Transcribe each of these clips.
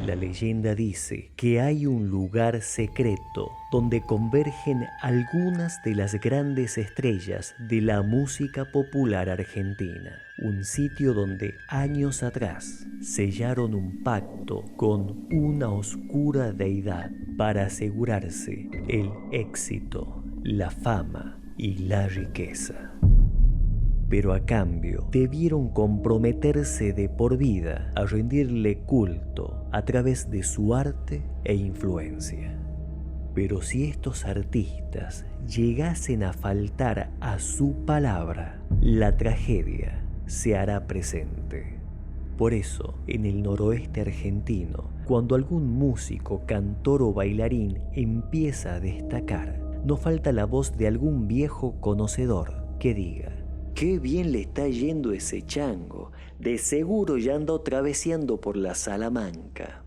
La leyenda dice que hay un lugar secreto donde convergen algunas de las grandes estrellas de la música popular argentina. Un sitio donde años atrás sellaron un pacto con una oscura deidad para asegurarse el éxito, la fama y la riqueza. Pero a cambio debieron comprometerse de por vida a rendirle culto a través de su arte e influencia. Pero si estos artistas llegasen a faltar a su palabra, la tragedia se hará presente. Por eso, en el noroeste argentino, cuando algún músico, cantor o bailarín empieza a destacar, no falta la voz de algún viejo conocedor que diga: «Qué bien le está yendo ese chango, de seguro ya anda traveseando por la Salamanca».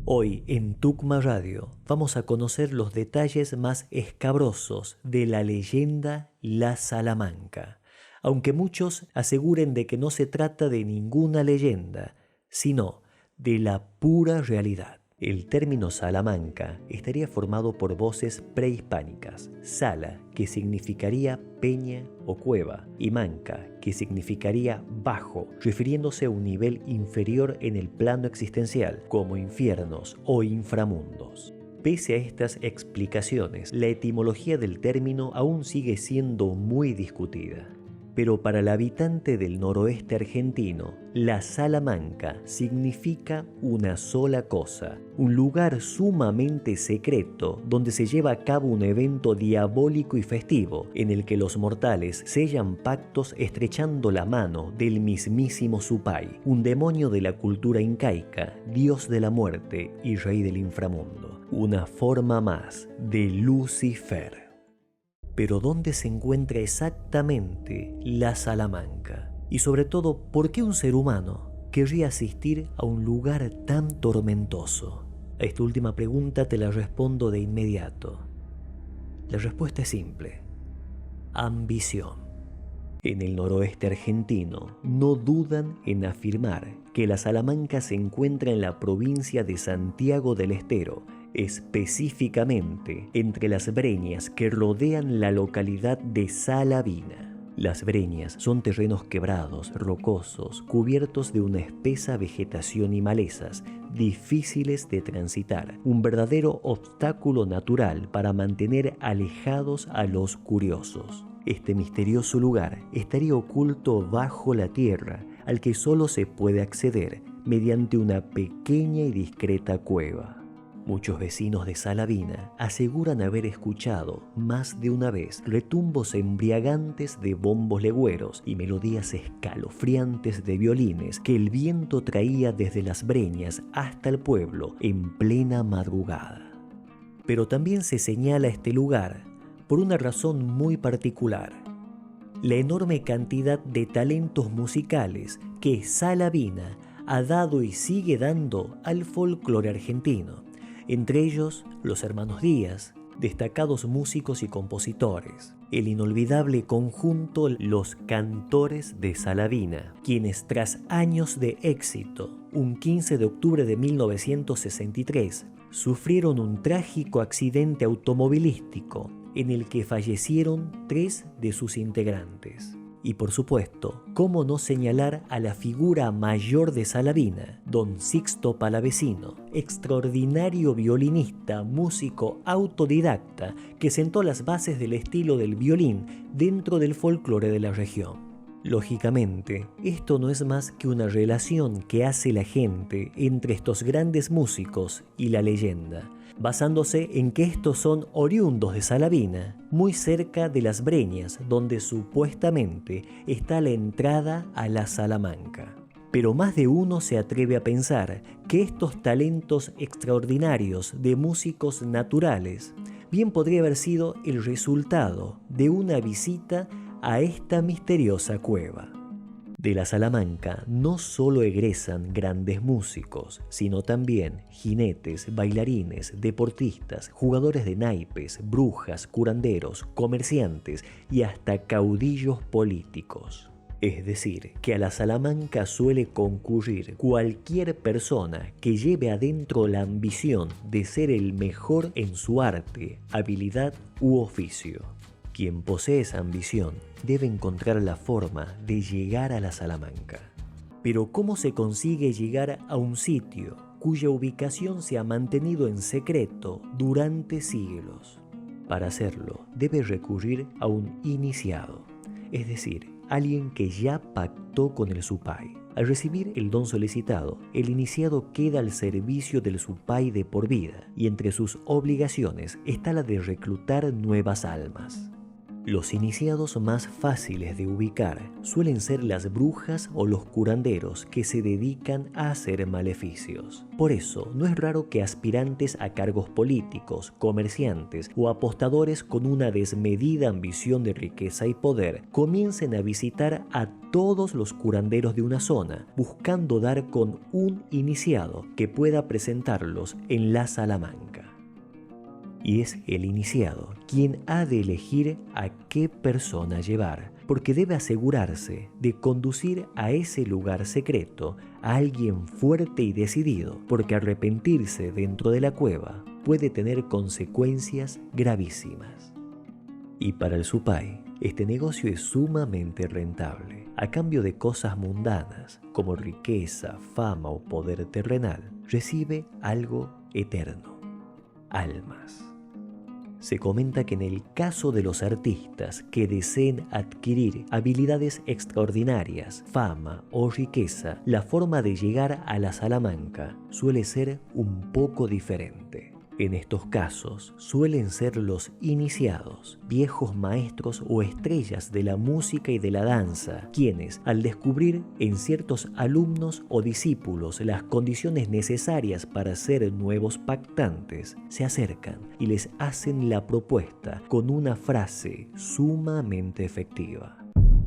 Hoy en Tucumán Radio vamos a conocer los detalles más escabrosos de la leyenda La Salamanca, aunque muchos aseguren de que no se trata de ninguna leyenda, sino de la pura realidad. El término Salamanca estaría formado por voces prehispánicas: sala, que significaría peña o cueva, y manca, que significaría bajo, refiriéndose a un nivel inferior en el plano existencial, como infiernos o inframundos. Pese a estas explicaciones, la etimología del término aún sigue siendo muy discutida. Pero para el habitante del noroeste argentino, la Salamanca significa una sola cosa: un lugar sumamente secreto donde se lleva a cabo un evento diabólico y festivo en el que los mortales sellan pactos estrechando la mano del mismísimo Supay, un demonio de la cultura incaica, dios de la muerte y rey del inframundo, una forma más de Lucifer. Pero ¿dónde se encuentra exactamente la Salamanca? Y sobre todo, ¿por qué un ser humano querría asistir a un lugar tan tormentoso? A esta última pregunta te la respondo de inmediato. La respuesta es simple: ambición. En el noroeste argentino no dudan en afirmar que la Salamanca se encuentra en la provincia de Santiago del Estero, específicamente entre las breñas que rodean la localidad de Salavina. Las breñas son terrenos quebrados, rocosos, cubiertos de una espesa vegetación y malezas, difíciles de transitar, un verdadero obstáculo natural para mantener alejados a los curiosos. Este misterioso lugar estaría oculto bajo la tierra, al que solo se puede acceder mediante una pequeña y discreta cueva. Muchos vecinos de Salavina aseguran haber escuchado más de una vez retumbos embriagantes de bombos legüeros y melodías escalofriantes de violines que el viento traía desde las breñas hasta el pueblo en plena madrugada. Pero también se señala este lugar por una razón muy particular: la enorme cantidad de talentos musicales que Salavina ha dado y sigue dando al folclore argentino. Entre ellos, los hermanos Díaz, destacados músicos y compositores. El inolvidable conjunto Los Cantores de Salavina, quienes tras años de éxito, un 15 de octubre de 1963, sufrieron un trágico accidente automovilístico en el que fallecieron 3 de sus integrantes. Y por supuesto, ¿cómo no señalar a la figura mayor de Salavina, don Sixto Palavecino, extraordinario violinista, músico autodidacta que sentó las bases del estilo del violín dentro del folclore de la región? Lógicamente, esto no es más que una relación que hace la gente entre estos grandes músicos y la leyenda, basándose en que estos son oriundos de Salavina, muy cerca de las breñas donde supuestamente está la entrada a la Salamanca. Pero más de uno se atreve a pensar que estos talentos extraordinarios de músicos naturales bien podría haber sido el resultado de una visita a esta misteriosa cueva. De la Salamanca no solo egresan grandes músicos, sino también jinetes, bailarines, deportistas, jugadores de naipes, brujas, curanderos, comerciantes y hasta caudillos políticos. Es decir, que a la Salamanca suele concurrir cualquier persona que lleve adentro la ambición de ser el mejor en su arte, habilidad u oficio. Quien posee esa ambición debe encontrar la forma de llegar a la Salamanca. Pero ¿cómo se consigue llegar a un sitio cuya ubicación se ha mantenido en secreto durante siglos? Para hacerlo, debe recurrir a un iniciado, es decir, alguien que ya pactó con el Supay. Al recibir el don solicitado, el iniciado queda al servicio del Supay de por vida y entre sus obligaciones está la de reclutar nuevas almas. Los iniciados más fáciles de ubicar suelen ser las brujas o los curanderos que se dedican a hacer maleficios. Por eso, no es raro que aspirantes a cargos políticos, comerciantes o apostadores con una desmedida ambición de riqueza y poder comiencen a visitar a todos los curanderos de una zona, buscando dar con un iniciado que pueda presentarlos en la Salamanca. Y es el iniciado quien ha de elegir a qué persona llevar, porque debe asegurarse de conducir a ese lugar secreto a alguien fuerte y decidido, porque arrepentirse dentro de la cueva puede tener consecuencias gravísimas. Y para el Supay, este negocio es sumamente rentable. A cambio de cosas mundanas, como riqueza, fama o poder terrenal, recibe algo eterno: almas. Se comenta que en el caso de los artistas que deseen adquirir habilidades extraordinarias, fama o riqueza, la forma de llegar a la Salamanca suele ser un poco diferente. En estos casos suelen ser los iniciados, viejos maestros o estrellas de la música y de la danza, quienes, al descubrir en ciertos alumnos o discípulos las condiciones necesarias para ser nuevos pactantes, se acercan y les hacen la propuesta con una frase sumamente efectiva: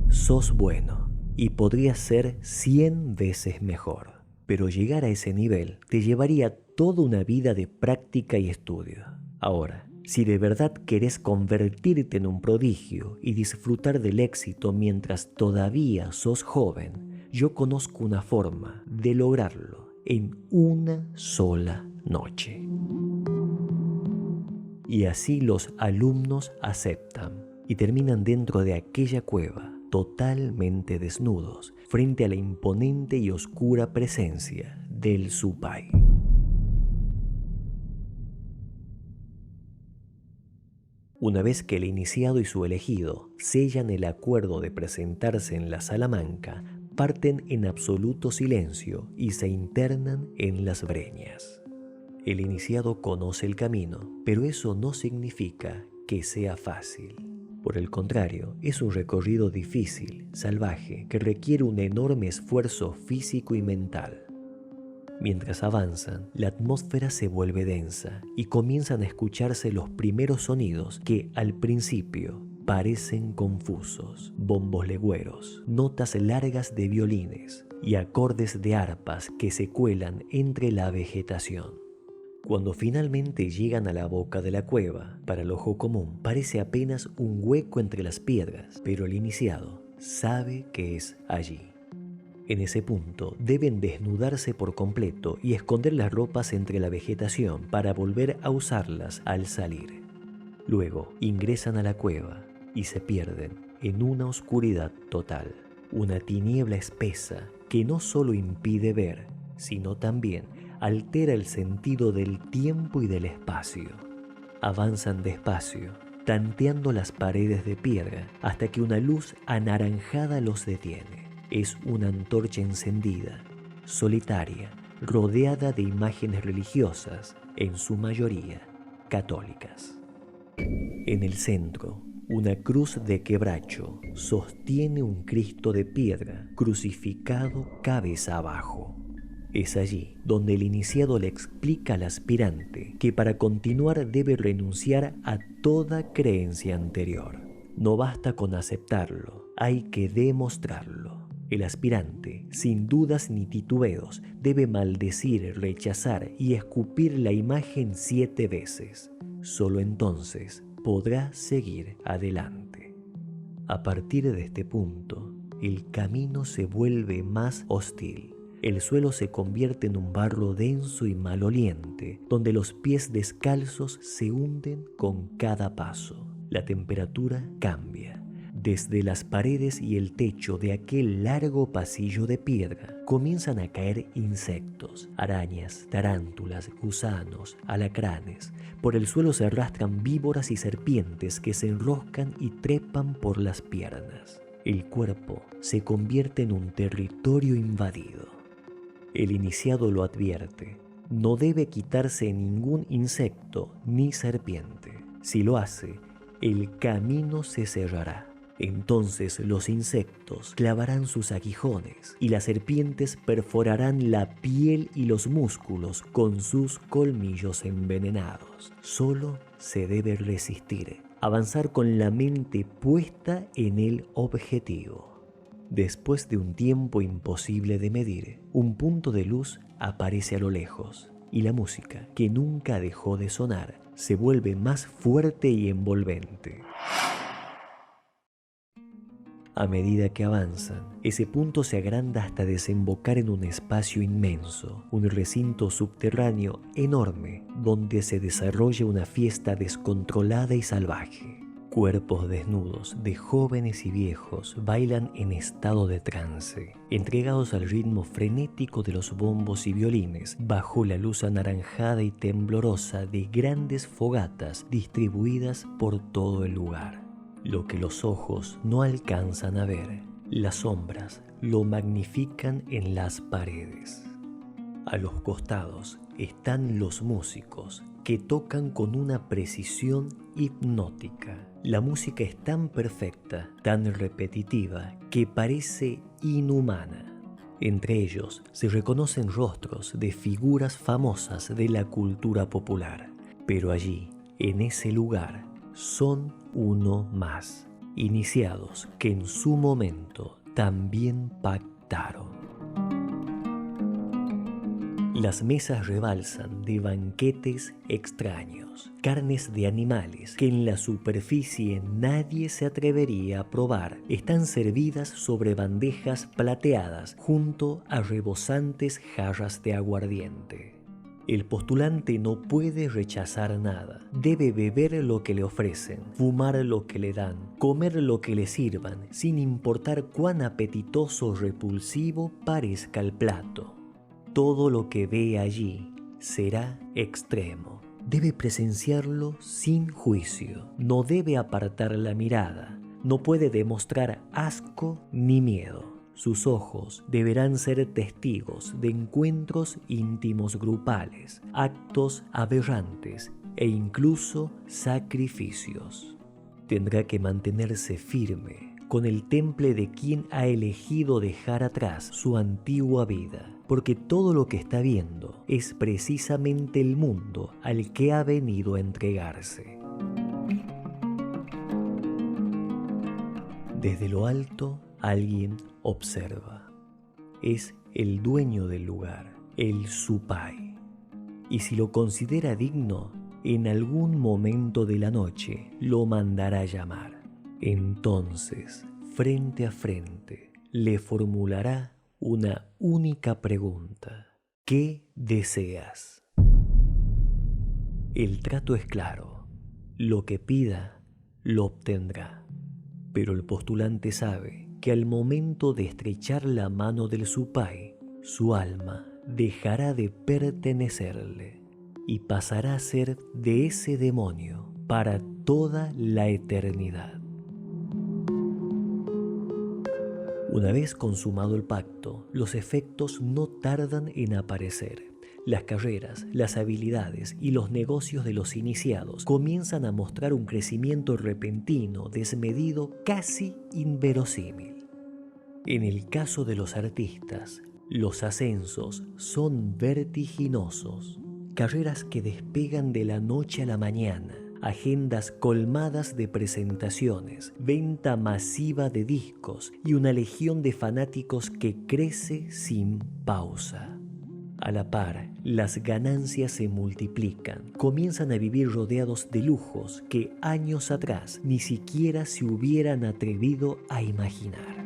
sos bueno y podrías ser 100 veces mejor. Pero llegar a ese nivel te llevaría toda una vida de práctica y estudio. Ahora, si de verdad querés convertirte en un prodigio y disfrutar del éxito mientras todavía sos joven, yo conozco una forma de lograrlo en una sola noche. Y así los alumnos aceptan y terminan dentro de aquella cueva, totalmente desnudos, frente a la imponente y oscura presencia del Supay. Una vez que el iniciado y su elegido sellan el acuerdo de presentarse en la Salamanca, parten en absoluto silencio y se internan en las breñas. El iniciado conoce el camino, pero eso no significa que sea fácil. Por el contrario, es un recorrido difícil, salvaje, que requiere un enorme esfuerzo físico y mental. Mientras avanzan, la atmósfera se vuelve densa y comienzan a escucharse los primeros sonidos que, al principio, parecen confusos: bombos legüeros, notas largas de violines y acordes de arpas que se cuelan entre la vegetación. Cuando finalmente llegan a la boca de la cueva, para el ojo común parece apenas un hueco entre las piedras, pero el iniciado sabe que es allí. En ese punto deben desnudarse por completo y esconder las ropas entre la vegetación para volver a usarlas al salir. Luego ingresan a la cueva y se pierden en una oscuridad total, una tiniebla espesa que no solo impide ver, sino también altera el sentido del tiempo y del espacio. Avanzan despacio, tanteando las paredes de piedra hasta que una luz anaranjada los detiene. Es una antorcha encendida, solitaria, rodeada de imágenes religiosas, en su mayoría católicas. En el centro, una cruz de quebracho sostiene un Cristo de piedra crucificado cabeza abajo. Es allí donde el iniciado le explica al aspirante que para continuar debe renunciar a toda creencia anterior. No basta con aceptarlo, hay que demostrarlo. El aspirante, sin dudas ni titubeos, debe maldecir, rechazar y escupir la imagen 7 veces. Solo entonces podrá seguir adelante. A partir de este punto, el camino se vuelve más hostil. El suelo se convierte en un barro denso y maloliente, donde los pies descalzos se hunden con cada paso. La temperatura cambia. Desde las paredes y el techo de aquel largo pasillo de piedra comienzan a caer insectos, arañas, tarántulas, gusanos, alacranes. Por el suelo se arrastran víboras y serpientes que se enroscan y trepan por las piernas. El cuerpo se convierte en un territorio invadido. El iniciado lo advierte. No debe quitarse ningún insecto ni serpiente. Si lo hace, el camino se cerrará. Entonces los insectos clavarán sus aguijones y las serpientes perforarán la piel y los músculos con sus colmillos envenenados. Solo se debe resistir, avanzar con la mente puesta en el objetivo. Después de un tiempo imposible de medir, un punto de luz aparece a lo lejos y la música, que nunca dejó de sonar, se vuelve más fuerte y envolvente. A medida que avanzan, ese punto se agranda hasta desembocar en un espacio inmenso, un recinto subterráneo enorme donde se desarrolla una fiesta descontrolada y salvaje. Cuerpos desnudos de jóvenes y viejos bailan en estado de trance, entregados al ritmo frenético de los bombos y violines, bajo la luz anaranjada y temblorosa de grandes fogatas distribuidas por todo el lugar. Lo que los ojos no alcanzan a ver, las sombras lo magnifican en las paredes. A los costados están los músicos que tocan con una precisión hipnótica. La música es tan perfecta, tan repetitiva, que parece inhumana. Entre ellos se reconocen rostros de figuras famosas de la cultura popular, pero allí, en ese lugar, son uno más, iniciados que en su momento también pactaron. Las mesas rebalsan de banquetes extraños, carnes de animales que en la superficie nadie se atrevería a probar, están servidas sobre bandejas plateadas junto a rebosantes jarras de aguardiente. El postulante no puede rechazar nada. Debe beber lo que le ofrecen, fumar lo que le dan, comer lo que le sirvan, sin importar cuán apetitoso o repulsivo parezca el plato. Todo lo que ve allí será extremo. Debe presenciarlo sin juicio. No debe apartar la mirada. No puede demostrar asco ni miedo. Sus ojos deberán ser testigos de encuentros íntimos grupales, actos aberrantes e incluso sacrificios. Tendrá que mantenerse firme con el temple de quien ha elegido dejar atrás su antigua vida, porque todo lo que está viendo es precisamente el mundo al que ha venido a entregarse. Desde lo alto, alguien observa. Es el dueño del lugar, el Supai. Y si lo considera digno, en algún momento de la noche lo mandará llamar. Entonces, frente a frente, le formulará una única pregunta. ¿Qué deseas? El trato es claro. Lo que pida, lo obtendrá. Pero el postulante sabe que al momento de estrechar la mano del Supai, su alma dejará de pertenecerle y pasará a ser de ese demonio para toda la eternidad. Una vez consumado el pacto, los efectos no tardan en aparecer. Las carreras, las habilidades y los negocios de los iniciados comienzan a mostrar un crecimiento repentino, desmedido, casi inverosímil. En el caso de los artistas, los ascensos son vertiginosos. Carreras que despegan de la noche a la mañana, agendas colmadas de presentaciones, venta masiva de discos y una legión de fanáticos que crece sin pausa. A la par, las ganancias se multiplican, comienzan a vivir rodeados de lujos que años atrás ni siquiera se hubieran atrevido a imaginar.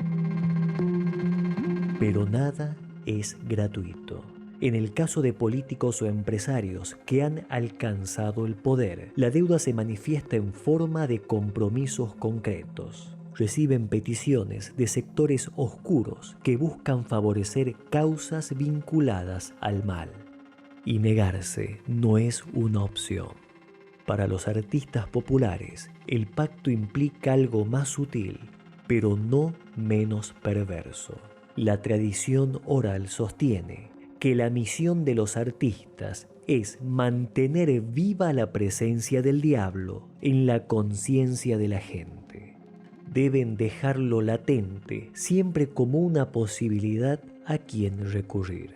Pero nada es gratuito. En el caso de políticos o empresarios que han alcanzado el poder, la deuda se manifiesta en forma de compromisos concretos. Reciben peticiones de sectores oscuros que buscan favorecer causas vinculadas al mal. Y negarse no es una opción. Para los artistas populares, el pacto implica algo más sutil, pero no menos perverso. La tradición oral sostiene que la misión de los artistas es mantener viva la presencia del diablo en la conciencia de la gente. Deben dejarlo latente siempre como una posibilidad a quien recurrir.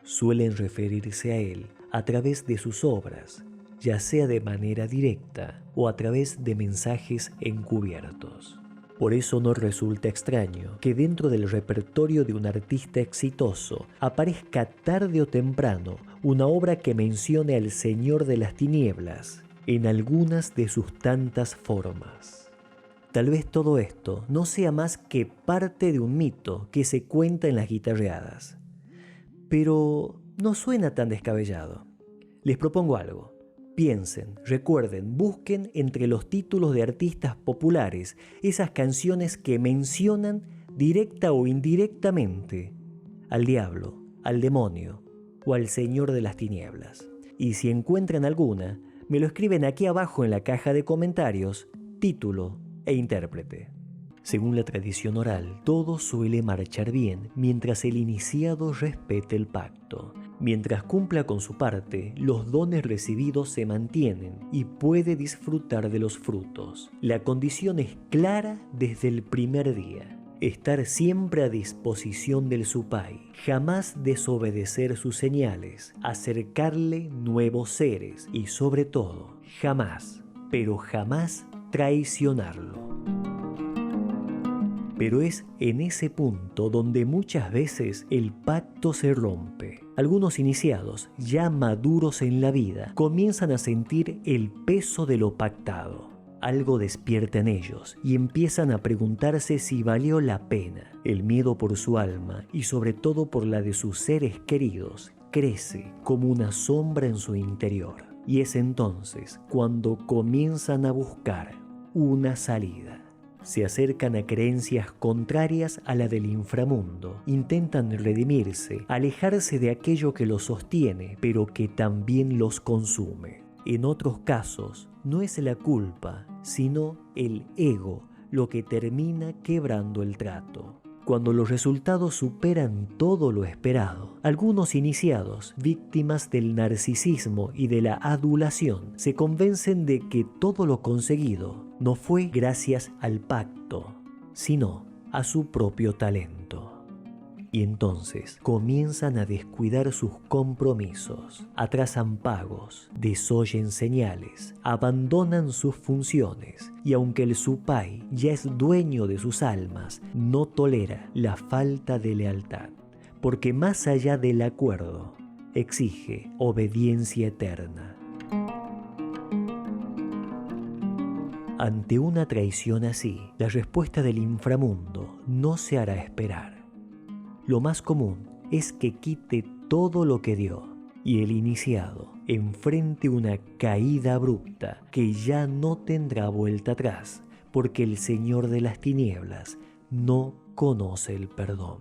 Suelen referirse a él a través de sus obras, ya sea de manera directa o a través de mensajes encubiertos. Por eso no resulta extraño que dentro del repertorio de un artista exitoso aparezca tarde o temprano una obra que mencione al Señor de las Tinieblas en algunas de sus tantas formas. Tal vez todo esto no sea más que parte de un mito que se cuenta en las guitarreadas. Pero no suena tan descabellado. Les propongo algo. Piensen, recuerden, busquen entre los títulos de artistas populares esas canciones que mencionan directa o indirectamente al diablo, al demonio o al Señor de las Tinieblas. Y si encuentran alguna, me lo escriben aquí abajo en la caja de comentarios, título e intérprete. Según la tradición oral, todo suele marchar bien mientras el iniciado respete el pacto. Mientras cumpla con su parte, los dones recibidos se mantienen y puede disfrutar de los frutos. La condición es clara desde el primer día. Estar siempre a disposición del Supai, jamás desobedecer sus señales, acercarle nuevos seres y sobre todo, jamás, pero jamás traicionarlo. Pero es en ese punto donde muchas veces el pacto se rompe. Algunos iniciados, ya maduros en la vida, comienzan a sentir el peso de lo pactado. Algo despierta en ellos y empiezan a preguntarse si valió la pena. El miedo por su alma y sobre todo por la de sus seres queridos crece como una sombra en su interior. Y es entonces cuando comienzan a buscar una salida. Se acercan a creencias contrarias a la del inframundo, intentan redimirse, alejarse de aquello que los sostiene, pero que también los consume. En otros casos, no es la culpa, sino el ego lo que termina quebrando el trato. Cuando los resultados superan todo lo esperado, algunos iniciados, víctimas del narcisismo y de la adulación, se convencen de que todo lo conseguido no fue gracias al pacto, sino a su propio talento. Y entonces comienzan a descuidar sus compromisos, atrasan pagos, desoyen señales, abandonan sus funciones y aunque el Supai ya es dueño de sus almas, no tolera la falta de lealtad, porque más allá del acuerdo, exige obediencia eterna. Ante una traición así, la respuesta del inframundo no se hará esperar. Lo más común es que quite todo lo que dio y el iniciado enfrente una caída abrupta que ya no tendrá vuelta atrás porque el Señor de las Tinieblas no conoce el perdón.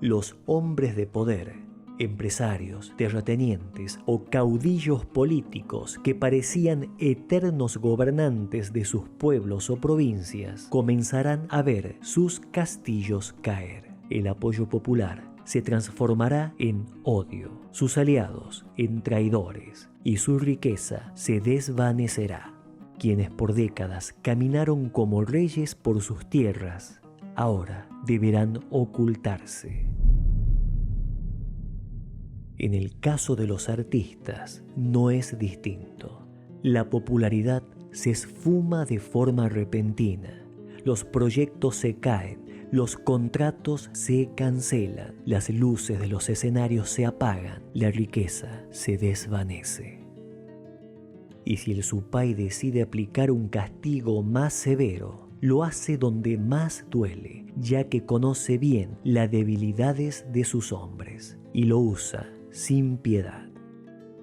Los hombres de poder, empresarios, terratenientes o caudillos políticos que parecían eternos gobernantes de sus pueblos o provincias comenzarán a ver sus castillos caer. El apoyo popular se transformará en odio, sus aliados en traidores y su riqueza se desvanecerá. Quienes por décadas caminaron como reyes por sus tierras, ahora deberán ocultarse. En el caso de los artistas no es distinto. La popularidad se esfuma de forma repentina, los proyectos se caen, los contratos se cancelan, las luces de los escenarios se apagan, la riqueza se desvanece. Y si el Supai decide aplicar un castigo más severo, lo hace donde más duele, ya que conoce bien las debilidades de sus hombres y lo usa sin piedad.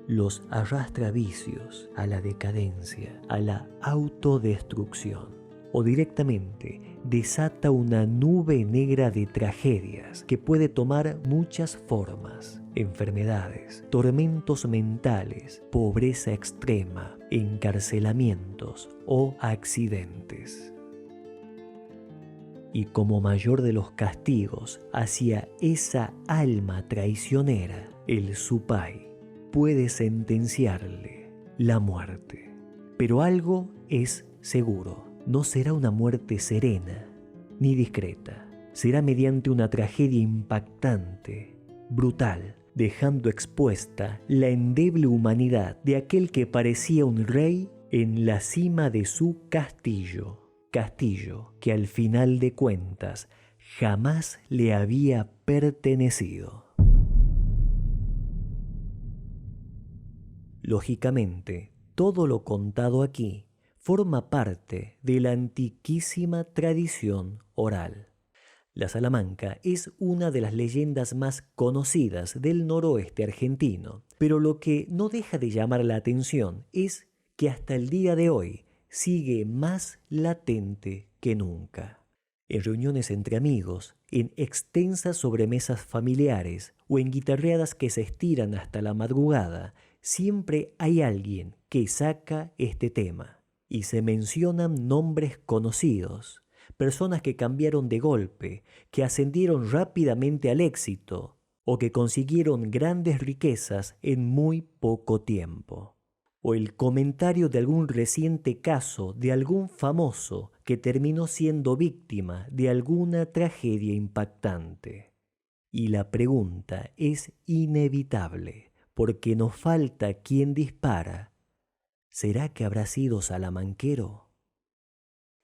Los arrastra a vicios, a la decadencia, a la autodestrucción, o directamente desata una nube negra de tragedias que puede tomar muchas formas: enfermedades, tormentos mentales, pobreza extrema, encarcelamientos o accidentes. Y como mayor de los castigos hacia esa alma traicionera, el Supai puede sentenciarle la muerte. Pero algo es seguro: no será una muerte serena ni discreta. Será mediante una tragedia impactante, brutal, dejando expuesta la endeble humanidad de aquel que parecía un rey en la cima de su castillo. Castillo que al final de cuentas jamás le había pertenecido. Lógicamente, todo lo contado aquí forma parte de la antiquísima tradición oral. La Salamanca es una de las leyendas más conocidas del noroeste argentino, pero lo que no deja de llamar la atención es que hasta el día de hoy sigue más latente que nunca. En reuniones entre amigos, en extensas sobremesas familiares o en guitarreadas que se estiran hasta la madrugada, siempre hay alguien que saca este tema y se mencionan nombres conocidos, personas que cambiaron de golpe, que ascendieron rápidamente al éxito o que consiguieron grandes riquezas en muy poco tiempo. O el comentario de algún reciente caso de algún famoso que terminó siendo víctima de alguna tragedia impactante. Y la pregunta es inevitable, porque nos falta quien dispara. ¿Será que habrá sido salamanquero?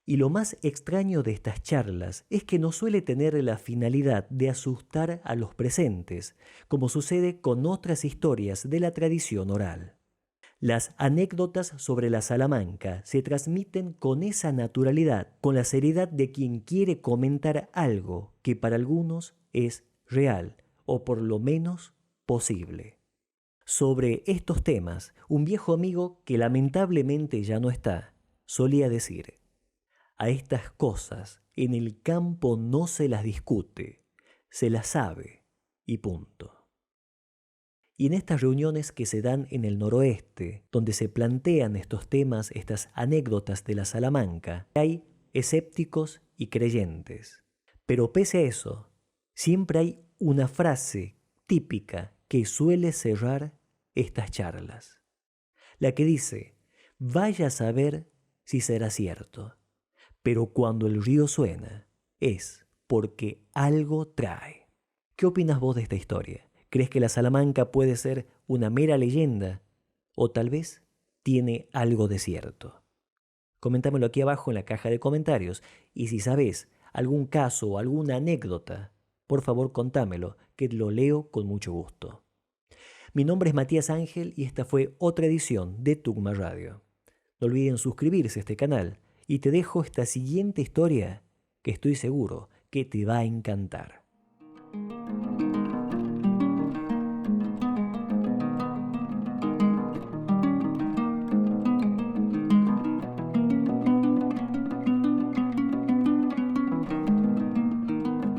Y lo más extraño de estas charlas es que no suele tener la finalidad de asustar a los presentes, como sucede con otras historias de la tradición oral. Las anécdotas sobre la Salamanca se transmiten con esa naturalidad, con la seriedad de quien quiere comentar algo que para algunos es real o por lo menos posible. Sobre estos temas, un viejo amigo que lamentablemente ya no está, solía decir: a estas cosas en el campo no se las discute, se las sabe y punto. Y en estas reuniones que se dan en el noroeste, donde se plantean estos temas, estas anécdotas de la Salamanca, hay escépticos y creyentes. Pero pese a eso, siempre hay una frase típica que suele cerrar estas charlas. La que dice: vaya a saber si será cierto, pero cuando el río suena es porque algo trae. ¿Qué opinas vos de esta historia? ¿Crees que la Salamanca puede ser una mera leyenda o tal vez tiene algo de cierto? Coméntamelo aquí abajo en la caja de comentarios, y si sabes algún caso o alguna anécdota, por favor contámelo, que lo leo con mucho gusto. Mi nombre es Matías Ángel y esta fue otra edición de Tugma Radio. No olviden suscribirse a este canal y te dejo esta siguiente historia que estoy seguro que te va a encantar.